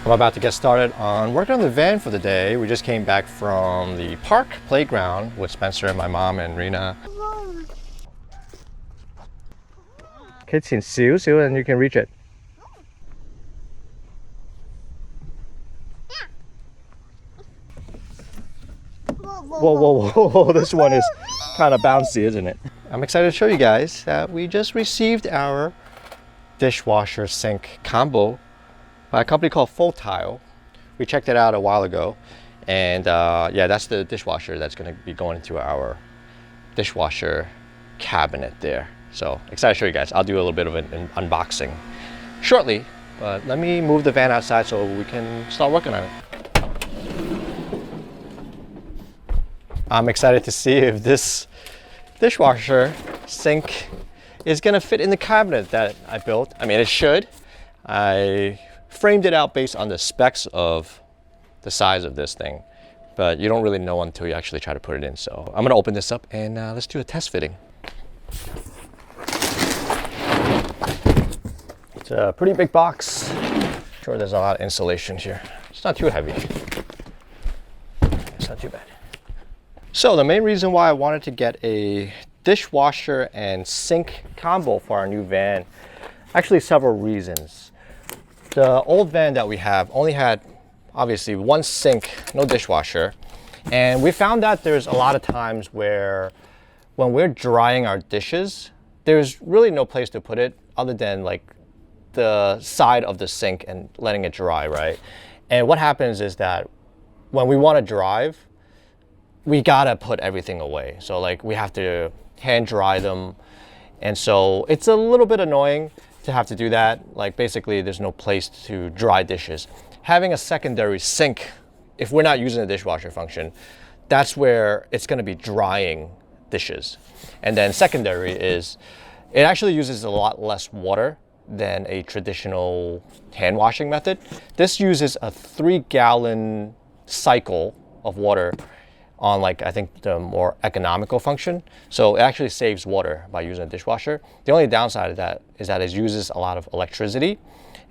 I'm about to get started on working on the van for the day. We just came back from the park playground with Spencer and my mom and Rena. 可以請少少 and you can reach it. Whoa, whoa, whoa, this one is kind of bouncy, isn't it? I'm excited to show you guys that we just received our dishwasher sink combo by a company called Fotile. We checked it out a while ago, and yeah, that's the dishwasher that's going to be going into our dishwasher cabinet there. So excited to show you guys. I'll do a little bit of an unboxing shortly, but let me move the van outside so we can start working on it. I'm excited to see if this dishwasher sink is going to fit in the cabinet that I built. I mean, it should. I framed it out based on the specs of the size of this thing, but you don't really know until you actually try to put it in. So I'm going to open this up and let's do a test fitting. It's a pretty big box. Sure, there's a lot of insulation here. It's not too heavy. It's not too bad. So the main reason why I wanted to get a dishwasher and sink combo for our new van, actually several reasons. The old van that we have only had obviously one sink, no dishwasher, and we found that there's a lot of times where when we're drying our dishes, there's really no place to put it other than like the side of the sink and letting it dry, right? And what happens is that when we want to drive, we gotta put everything away. So like we have to hand dry them. And so it's a little bit annoying to have to do that. Like basically there's no place to dry dishes. Having a secondary sink, if we're not using the dishwasher function, that's where it's gonna be drying dishes. And then secondary is, it actually uses a lot less water than a traditional hand washing method. This uses a 3-gallon cycle of water on like, I think the more economical function. So it actually saves water by using a dishwasher. The only downside of that is that it uses a lot of electricity.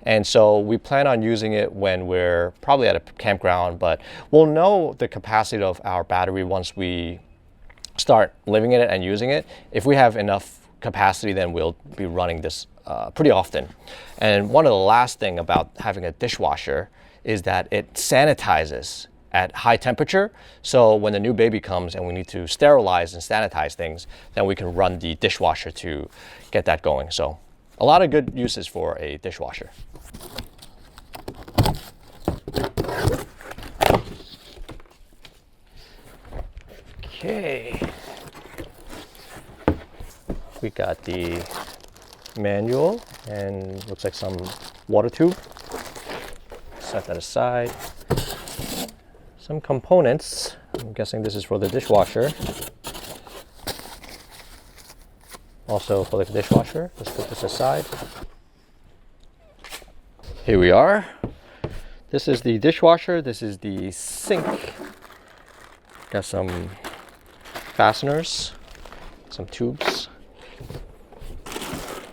And so we plan on using it when we're probably at a campground, but we'll know the capacity of our battery once we start living in it and using it. If we have enough capacity, then we'll be running this pretty often. And one of the last thing about having a dishwasher is that it sanitizes at high temperature. So when the new baby comes and we need to sterilize and sanitize things, then we can run the dishwasher to get that going. So a lot of good uses for a dishwasher. Okay. We got the manual and looks like some water tube. Set that aside. Some components. I'm guessing this is for the dishwasher. Also for the dishwasher. Let's put this aside. Here we are. This is the dishwasher. This is the sink. Got some fasteners, some tubes.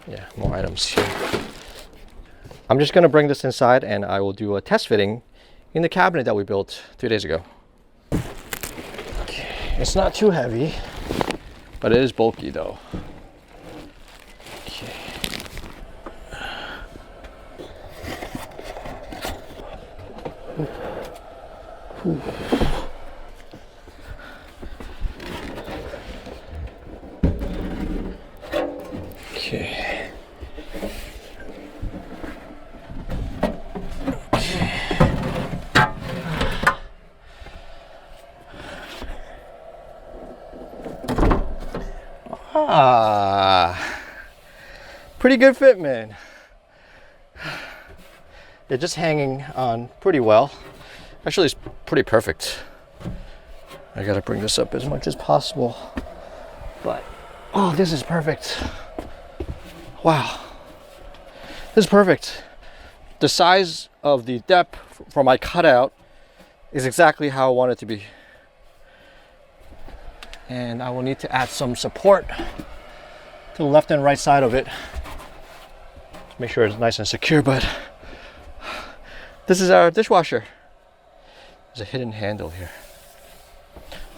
Yeah, more items here. I'm just gonna bring this inside and I will do a test fitting in the cabinet that we built 2 days ago. Okay. It's not too heavy, but it is bulky though. Okay. Ooh. Okay. Pretty good fit, man. They're just hanging on pretty well. Actually, it's pretty perfect. I gotta bring this up as much as possible. But, oh, this is perfect. Wow. This is perfect. The size of the depth for my cutout is exactly how I want it to be. And I will need to add some support to the left and right side of it to make sure it's nice and secure, but This is our dishwasher. There's a hidden handle here.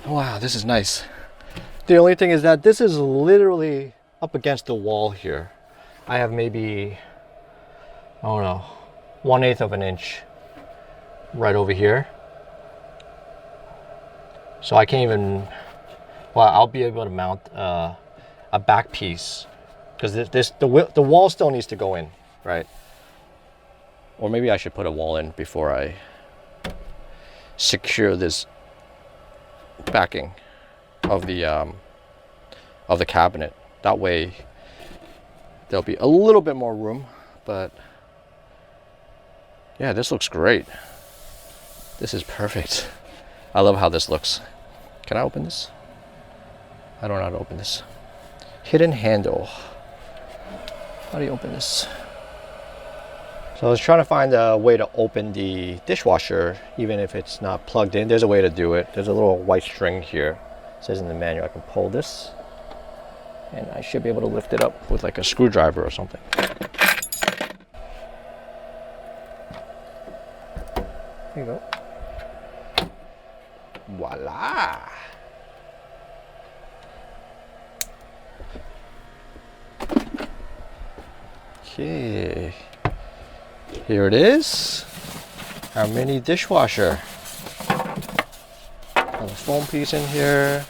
Wow, this is nice. The only thing is that this is literally up against the wall here. I have maybe, I don't know, 1/8 of an inch right over here. So I can't even, well, I'll be able to mount a back piece because the wall still needs to go in, right? Or maybe I should put a wall in before I secure this backing of the cabinet. That way there'll be a little bit more room, but yeah, this looks great. This is perfect. I love how this looks. Can I open this? I don't know how to open this. Hidden handle. How do you open this? So I was trying to find a way to open the dishwasher, even if it's not plugged in. There's a way to do it. There's a little white string here. It says in the manual I can pull this, and I should be able to lift it up with like a screwdriver or something. There you go. Voila! Okay. Here it is, our mini dishwasher. Got a foam piece in here.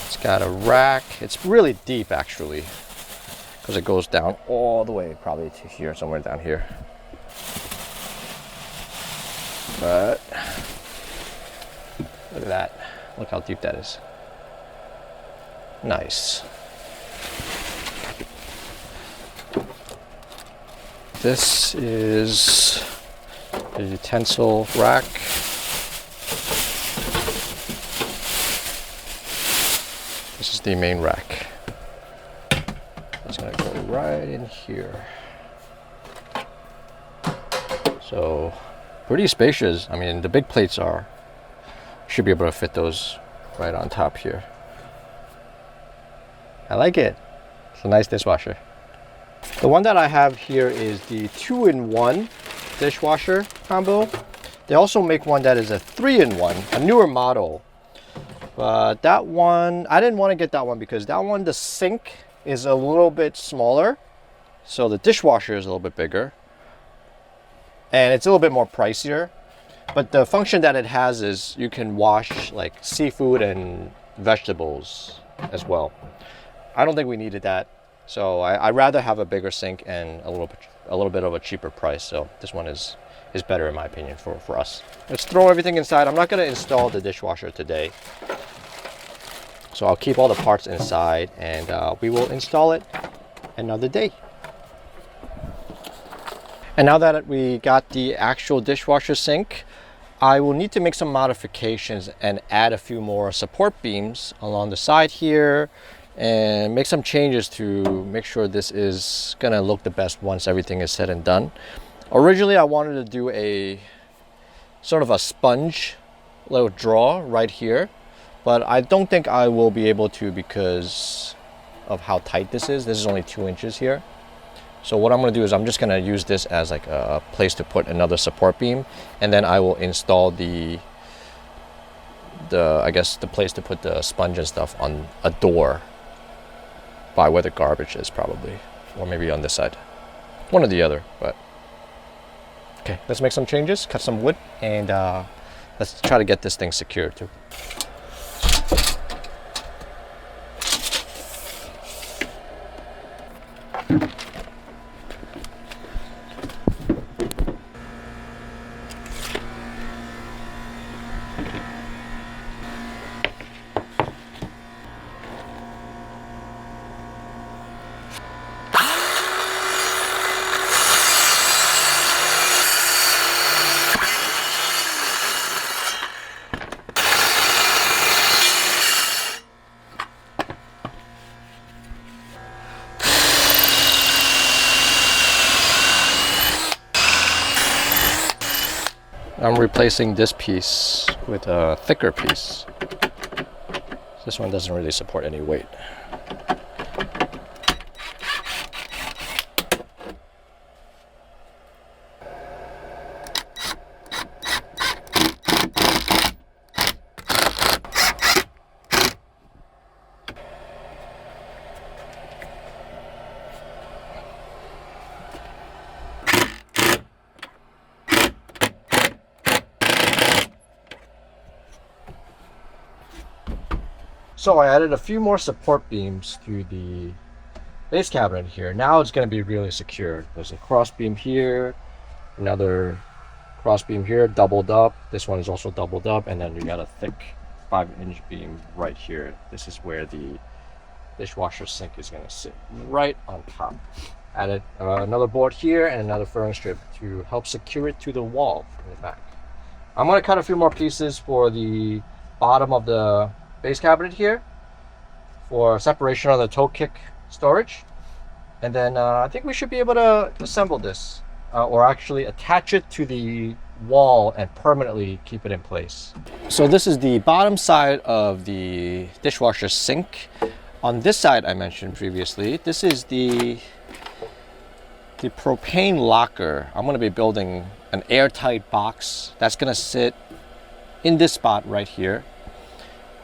It's got a rack. It's really deep actually, because it goes down all the way, probably to here, somewhere down here. But look at that. Look how deep that is. Nice. This is the utensil rack. This is the main rack. It's gonna go right in here. So pretty spacious. I mean, the big plates should be able to fit those right on top here. I like it. It's a nice dishwasher. The one that I have here is the 2-in-1 dishwasher combo. They also make one that is a 3-in-1, a newer model. But that one, I didn't want to get that one because that one, the sink is a little bit smaller. So the dishwasher is a little bit bigger. And it's a little bit more pricier. But the function that it has is you can wash like seafood and vegetables as well. I don't think we needed that. So I'd rather have a bigger sink and a little bit of a cheaper price. So this one is better in my opinion for us. Let's throw everything inside. I'm not going to install the dishwasher today. So I'll keep all the parts inside and we will install it another day. And now that we got the actual dishwasher sink, I will need to make some modifications and add a few more support beams along the side here, and make some changes to make sure this is gonna look the best once everything is said and done. Originally, I wanted to do a sort of a sponge little draw right here, but I don't think I will be able to because of how tight this is. This is only 2 inches here. So what I'm gonna do is I'm just gonna use this as like a place to put another support beam, and then I will install the I guess the place to put the sponge and stuff on a door by where the garbage is probably, or maybe on this side, one or the other. But okay, let's make some changes, cut some wood, and let's try to get this thing secured too. I'm replacing this piece with a thicker piece. This one doesn't really support any weight. So I added a few more support beams to the base cabinet here. Now it's going to be really secured. There's a cross beam here, another cross beam here, doubled up. This one is also doubled up, and then you got a thick 5-inch beam right here. This is where the dishwasher sink is going to sit, right on top. Added another board here and another furring strip to help secure it to the wall in the back. I'm going to cut a few more pieces for the bottom of the base cabinet here for separation on the toe kick storage, and then I think we should be able to assemble this or actually attach it to the wall and permanently keep it in place. So this is the bottom side of the dishwasher sink. On this side I mentioned previously, this is the propane locker. I'm going to be building an airtight box that's going to sit in this spot right here.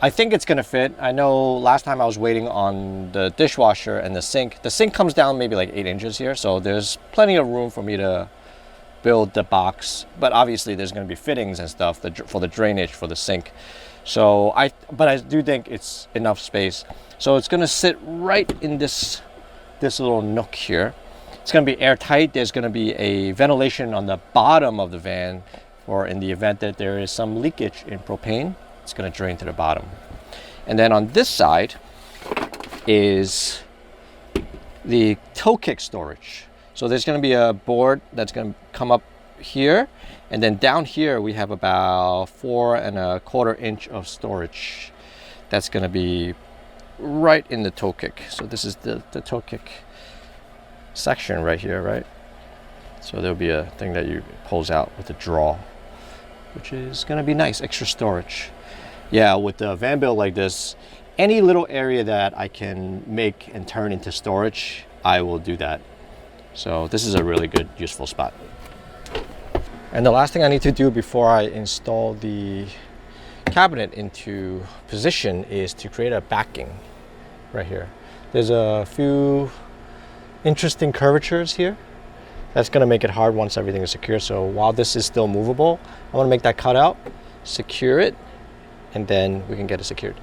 I think it's going to fit. I know last time I was waiting on the dishwasher and the sink. The sink comes down maybe like 8 inches here, so there's plenty of room for me to build the box. But obviously there's going to be fittings and stuff for the drainage for the sink. So but I do think it's enough space. So it's going to sit right in this little nook here. It's going to be airtight. There's going to be a ventilation on the bottom of the van, or in the event that there is some leakage in propane, it's going to drain to the bottom. And then on this side is the toe kick storage. So there's going to be a board that's going to come up here, and then down here we have about 4¼ inch of storage that's going to be right in the toe kick. So this is the toe kick section right here, right? So there'll be a thing that you pulls out with a draw, which is going to be nice, extra storage. Yeah, with the van build like this, any little area that I can make and turn into storage, I will do that. So this is a really good, useful spot. And the last thing I need to do before I install the cabinet into position is to create a backing right here. There's a few interesting curvatures here. That's going to make it hard once everything is secure. So while this is still movable, I want to make that cutout, secure it, and then we can get it secured.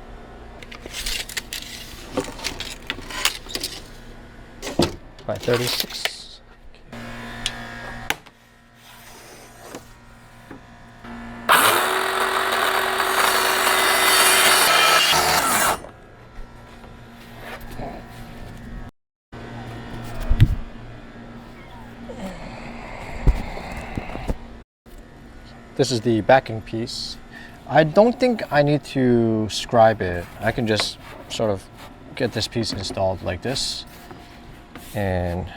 By 36. This is the backing piece. I don't think I need to scribe it. I can just sort of get this piece installed like this and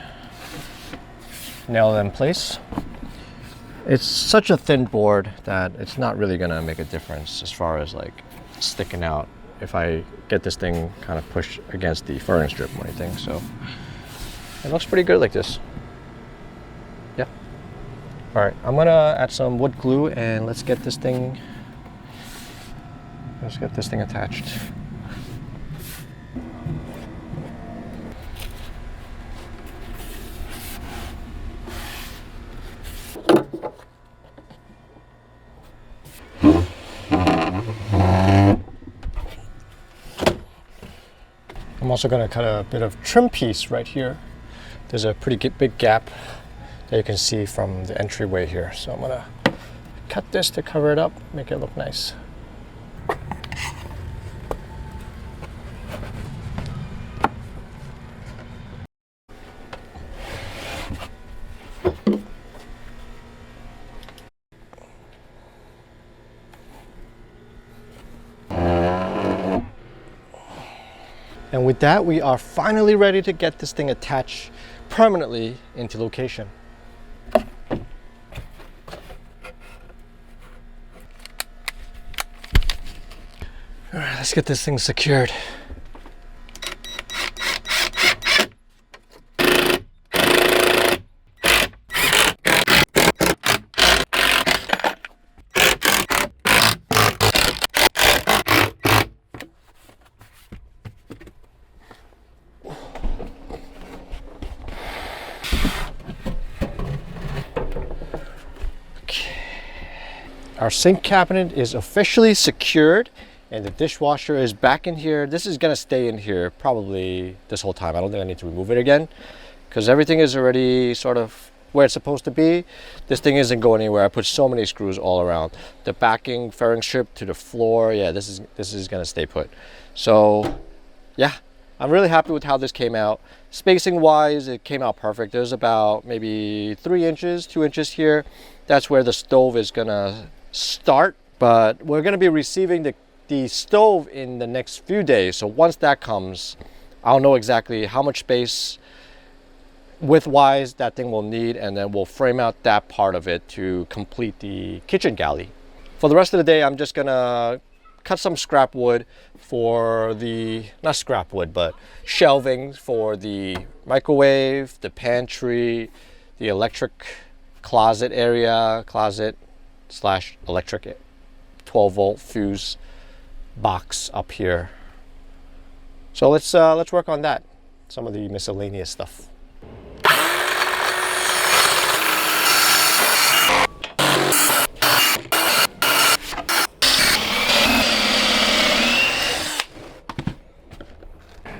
nail it in place. It's such a thin board that it's not really gonna make a difference as far as like sticking out if I get this thing kind of pushed against the furring strip or anything. So it looks pretty good like this. Yeah. All right, I'm gonna add some wood glue and let's get this thing attached. I'm also going to cut a bit of trim piece right here. There's a pretty big gap that you can see from the entryway here. So I'm going to cut this to cover it up, make it look nice. And with that, we are finally ready to get this thing attached permanently into location. All right, let's get this thing secured. Our sink cabinet is officially secured And the dishwasher is back in here. This is gonna stay in here probably this whole time. I don't think I need to remove it again because everything is already sort of where it's supposed to be. This thing isn't going anywhere. I put so many screws all around. The backing fairing strip to the floor. Yeah, this is gonna stay put. So yeah, I'm really happy with how this came out. Spacing wise, it came out perfect. There's about maybe 3 inches, 2 inches here. That's where the stove is gonna start, but we're gonna be receiving the stove in the next few days. So once that comes, I'll know exactly how much space width-wise that thing will need, and then we'll frame out that part of it to complete the kitchen galley. For the rest of the day, I'm just gonna cut some scrap wood for the, not scrap wood, but shelving for the microwave, the pantry, the electric closet area, closet slash electric 12-volt fuse box up here. So let's work on that. Some of the miscellaneous stuff.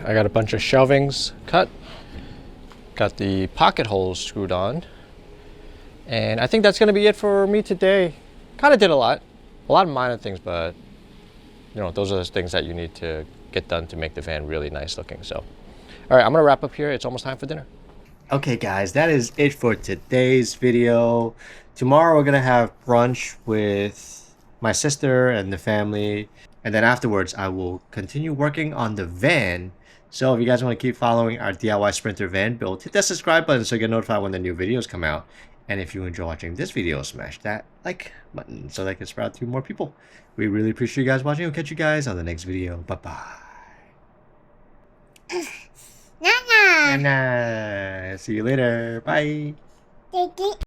I got a bunch of shelvings cut, got the pocket holes screwed on, and I think that's going to be it for me today. Kind of did a lot of minor things, but you know, those are the things that you need to get done to make the van really nice looking. So, all right, I'm going to wrap up here. It's almost time for dinner. Okay, guys, that is it for today's video. Tomorrow we're going to have brunch with my sister and the family, and then afterwards I will continue working on the van. So if you guys want to keep following our DIY Sprinter van build, hit that subscribe button so you get notified when the new videos come out. And if you enjoy watching this video, smash that like button so that it can spread to more people. We really appreciate you guys watching. We'll catch you guys on the next video. Bye-bye. Nana. See you later. Bye.